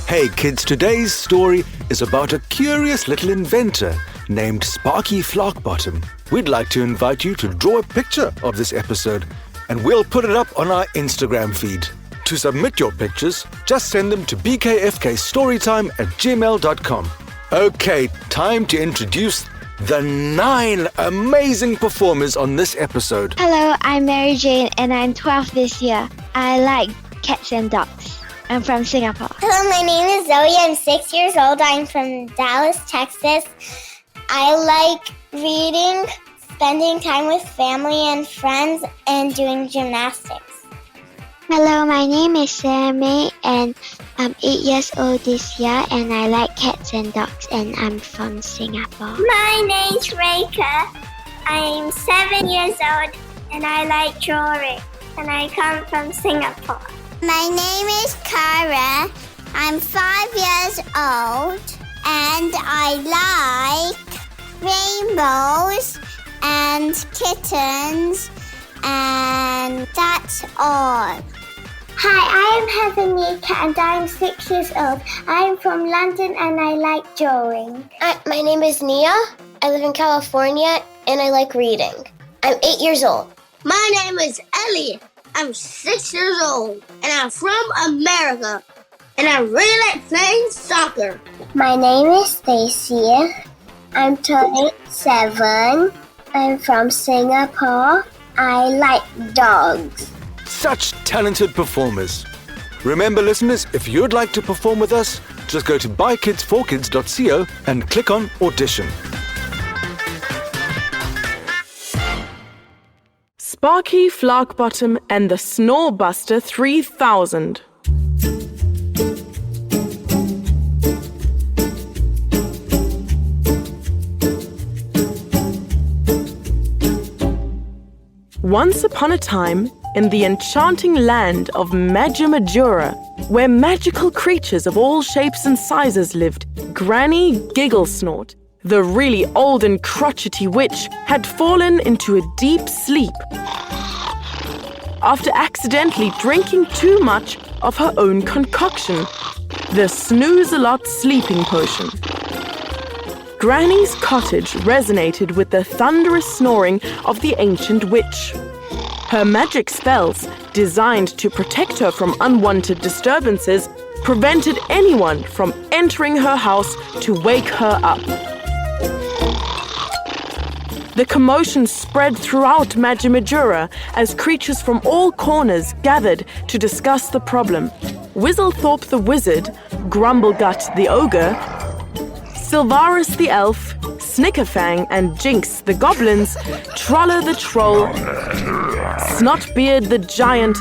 Hey kids, today's story is about a curious little inventor named Sparky Flarkbottom. We'd like to invite you to draw a picture of this episode and we'll put it up on our Instagram feed. To submit your pictures, just send them to bkfkstorytime@gmail.com. Okay, time to introduce the 9 amazing performers on this episode. Hello, I'm Mary Jane and I'm 12 this year. I like cats and dogs. I'm from Singapore. Hello, my name is Zoe. I'm 6 years old. I'm from Dallas, Texas. I like reading, spending time with family and friends, and doing gymnastics. Hello, my name is Sammy and I'm 8 years old this year and I like cats and dogs and I'm from Singapore. My name's Reka. I'm 7 years old and I like drawing and I come from Singapore. My name is Kara. I'm 5 years old and I like rainbows and kittens, and that's all. Hi, I am Heather Nika and I'm 6 years old. I'm from London and I like drawing. My name is Nia. I live in California and I like reading. I'm 8 years old. My name is Ellie. I'm 6 years old and I'm from America and I really like playing soccer. My name is Stacy. I'm 27. I'm from Singapore. I like dogs. Such talented performers. Remember, listeners, if you'd like to perform with us, just go to bykids4kids.co and click on Audition. Sparky Flarkbottom and the Snore Buster 3000. Once upon a time, in the enchanting land of Magimajura, where magical creatures of all shapes and sizes lived, Granny Gigglesnort, the really old and crotchety witch, had fallen into a deep sleep after accidentally drinking too much of her own concoction, the Snooze-a-Lot sleeping potion. Granny's cottage resonated with the thunderous snoring of the ancient witch. Her magic spells, designed to protect her from unwanted disturbances, prevented anyone from entering her house to wake her up. The commotion spread throughout Magimajura as creatures from all corners gathered to discuss the problem. Whistlethorpe the wizard, Grumblegut the ogre, Silvarus the elf, Snickerfang and Jinx the goblins, Troller the troll, Snotbeard the giant,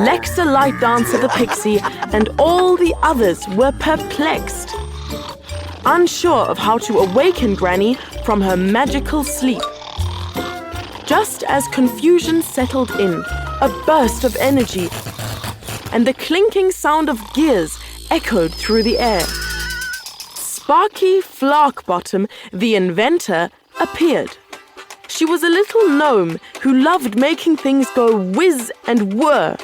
Lexa Light Dancer the pixie, and all the others were perplexed, unsure of how to awaken Granny from her magical sleep. Just as confusion settled in, a burst of energy and the clinking sound of gears echoed through the air. Sparky Flarkbottom, the inventor, appeared. She was a little gnome who loved making things go whiz and whir.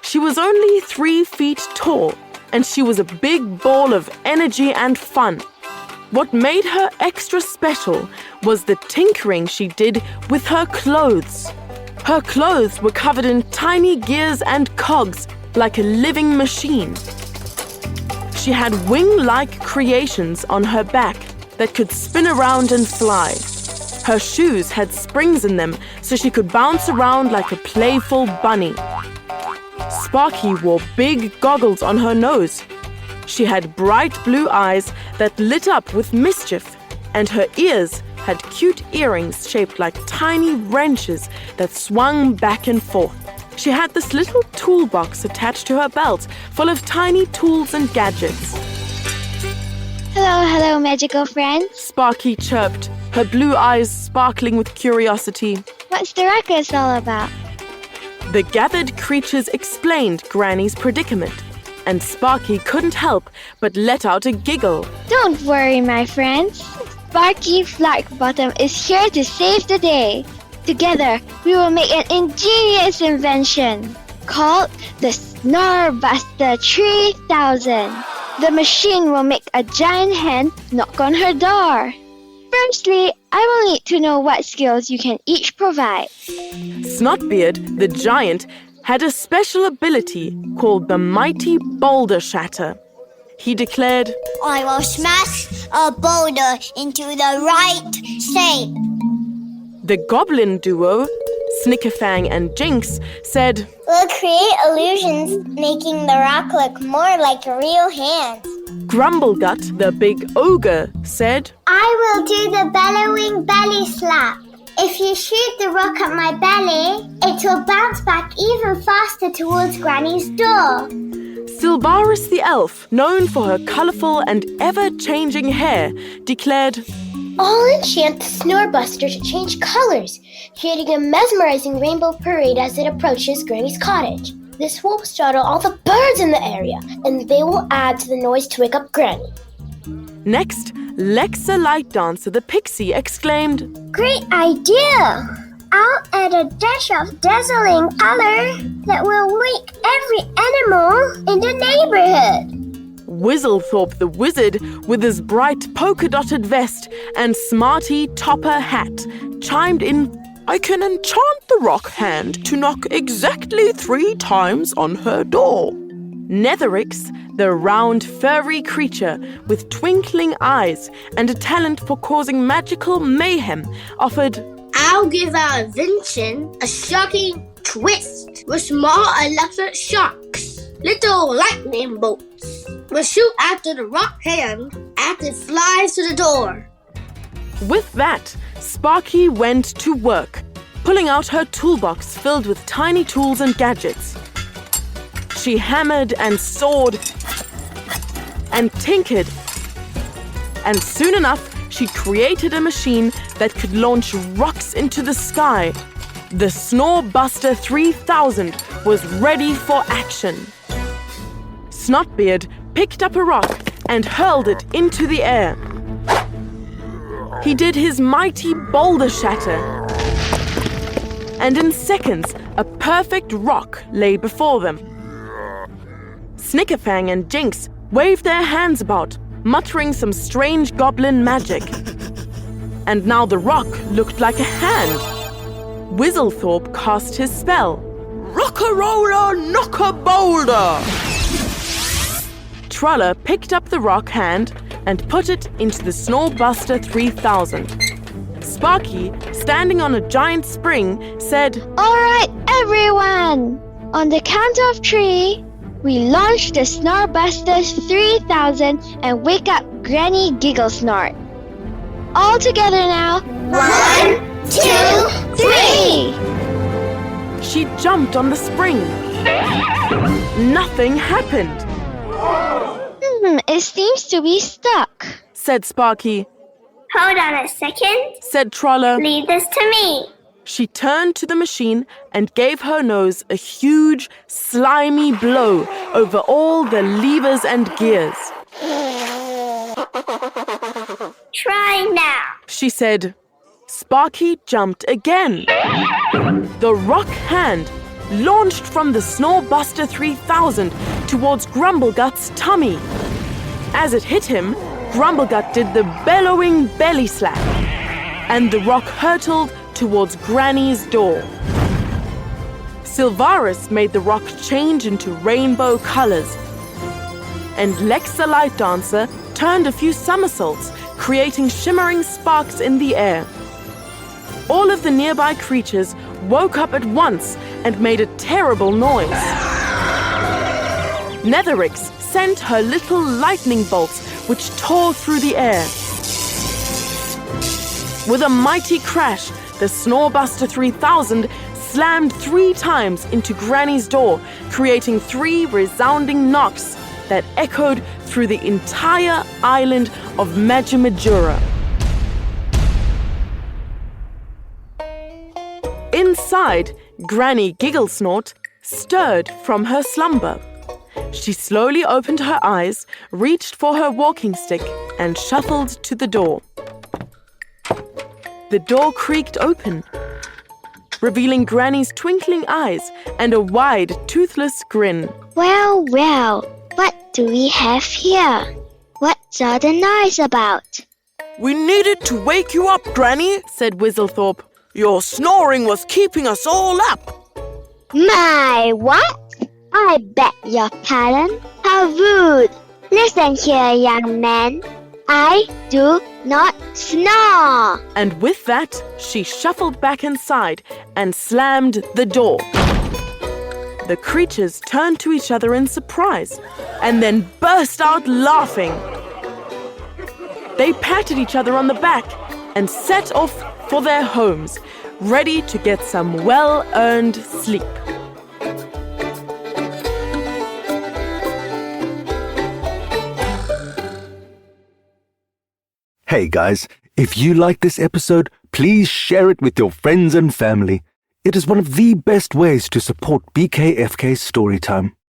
She was only 3 feet tall, and she was a big ball of energy and fun. What made her extra special was the tinkering she did with her clothes. Her clothes were covered in tiny gears and cogs like a living machine. She had wing-like creations on her back that could spin around and fly. Her shoes had springs in them so she could bounce around like a playful bunny. Sparky wore big goggles on her nose. She had bright blue eyes that lit up with mischief, and her ears had cute earrings shaped like tiny wrenches that swung back and forth. She had this little toolbox attached to her belt full of tiny tools and gadgets. Hello, magical friends. Sparky chirped, her blue eyes sparkling with curiosity. What's the ruckus all about? The gathered creatures explained Granny's predicament, and Sparky couldn't help but let out a giggle. Don't worry, my friends. Sparky Flarkbottom is here to save the day. Together, we will make an ingenious invention. called the Snore Buster 3000. The machine will make a giant hen knock on her door. Firstly, I will need to know what skills you can each provide. Snotbeard, the giant, had a special ability called the Mighty Boulder Shatter. He declared, I will smash a boulder into the right shape. The goblin duo, Snickerfang and Jinx, said, We'll create illusions, making the rock look more like real hands. Grumblegut, the big ogre, said, I will do the bellowing belly slap. If you shoot the rock at my belly, it will bounce back even faster towards Granny's door. Silvarus the elf, known for her colourful and ever-changing hair, declared, I'll enchant the Snore Buster to change colors, creating a mesmerizing rainbow parade as it approaches Granny's cottage. This will startle all the birds in the area, and they will add to the noise to wake up Granny. Next, Lexa Light Dancer the pixie exclaimed, Great idea! I'll add a dash of dazzling color that will wake every animal in the neighborhood. Whistlethorpe the wizard, with his bright polka-dotted vest and smarty topper hat, chimed in, I can enchant the rock hand to knock exactly 3 times on her door. Netherix, the round, furry creature with twinkling eyes and a talent for causing magical mayhem, offered, I'll give our invention a shocking twist with small electric shocks. Little lightning bolts will shoot after the rock hand as it flies to the door. With that, Sparky went to work, pulling out her toolbox filled with tiny tools and gadgets. She hammered and sawed and tinkered, and soon enough, she created a machine that could launch rocks into the sky. The Snore Buster 3000 was ready for action. Snotbeard picked up a rock and hurled it into the air. He did his mighty boulder shatter, and in seconds, a perfect rock lay before them. Snickerfang and Jinx waved their hands about, muttering some strange goblin magic. And now the rock looked like a hand. Whistlethorpe cast his spell. Rock-a-roller, knock-a-boulder! Truller picked up the rock hand and put it into the Snore Buster 3000. Sparky, standing on a giant spring, said, All right, everyone! On the count of 3, we launch the Snore Buster 3000 and wake up Granny Gigglesnort. All together now. 1, 2, 3! She jumped on the spring. Nothing happened, It seems to be stuck. said Sparky. Hold on a second. Said Troller. Leave this to me. She turned to the machine and gave her nose a huge, slimy blow over all the levers and gears. Try now. She said. Sparky jumped again. The rock hand launched from the Snore Buster 3000 towards Grumblegut's tummy. As it hit him, Grumblegut did the bellowing belly slap, and the rock hurtled towards Granny's door. Silvarus made the rock change into rainbow colors, and Lexa Light Dancer turned a few somersaults, creating shimmering sparks in the air. All of the nearby creatures woke up at once and made a terrible noise. Netherix sent her little lightning bolts, which tore through the air. With a mighty crash, the Snore Buster 3000 slammed 3 times into Granny's door, creating 3 resounding knocks that echoed through the entire island of Magimajura. Inside, Granny Gigglesnort stirred from her slumber. She slowly opened her eyes, reached for her walking stick, and shuffled to the door. The door creaked open, revealing Granny's twinkling eyes and a wide, toothless grin. Well, well, what do we have here? What's all the noise about? We needed to wake you up, Granny, said Whistlethorpe. Your snoring was keeping us all up. My what? I beg your pardon? How rude! Listen here, young man. I do not snore. And with that, she shuffled back inside and slammed the door. The creatures turned to each other in surprise and then burst out laughing. They patted each other on the back and set off for their homes, ready to get some well-earned sleep. Hey guys, if you like this episode, please share it with your friends and family. It is one of the best ways to support BKFK Storytime.